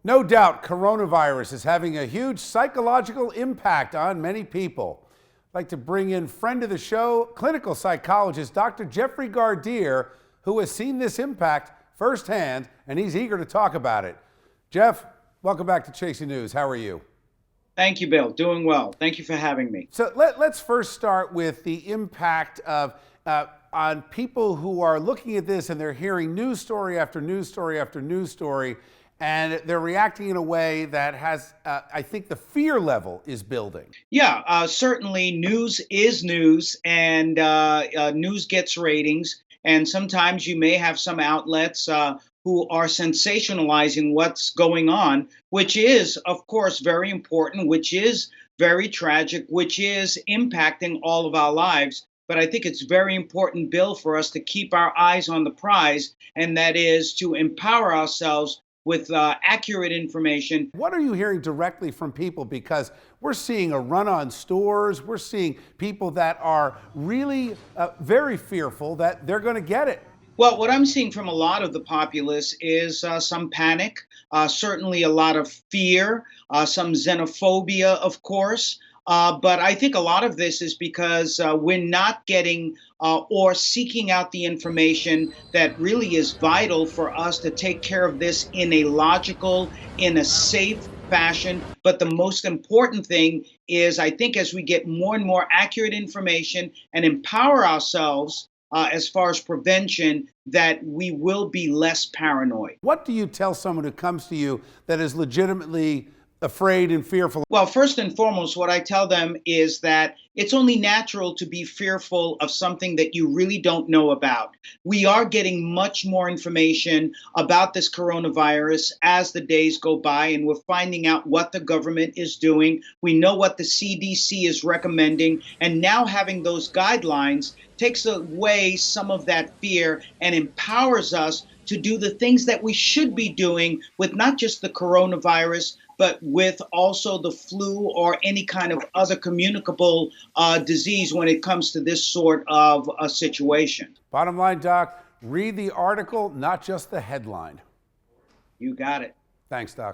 No doubt coronavirus is having a huge psychological impact on many people. I'd like to bring in friend of the show, clinical psychologist Dr. Jeffrey Gardier, who has seen this impact firsthand, and he's eager to talk about it. Jeff, welcome back to Chasing News. How are you? Thank you, Bill. Doing well. Thank you for having me. So let's first start with the impact of on people who are looking at this and they're hearing news story after news story after news story, and they're reacting in a way that has, I think the fear level is building. Yeah, certainly news is news, and news gets ratings. And sometimes you may have some outlets who are sensationalizing what's going on, which is, of course, very important, which is very tragic, which is impacting all of our lives. But I think it's very important, Bill, for us to keep our eyes on the prize, and that is to empower ourselves with accurate information. What are you hearing directly from people? Because we're seeing a run on stores. We're seeing people that are really very fearful that they're going to get it. Well, what I'm seeing from a lot of the populace is some panic, certainly a lot of fear, some xenophobia, of course. But I think a lot of this is because we're not getting or seeking out the information that really is vital for us to take care of this in a logical, in a safe fashion. But the most important thing is, I think, as we get more and more accurate information and empower ourselves as far as prevention, that we will be less paranoid. What do you tell someone who comes to you that is legitimately afraid and fearful? Well, first and foremost, what I tell them is that it's only natural to be fearful of something that you really don't know about. We are getting much more information about this coronavirus as the days go by, and we're finding out what the government is doing. We know what the CDC is recommending, and now having those guidelines takes away some of that fear and empowers us to do the things that we should be doing with not just the coronavirus, but with also the flu or any kind of other communicable disease when it comes to this sort of a situation. Bottom line, Doc, read the article, not just the headline. You got it. Thanks, Doc.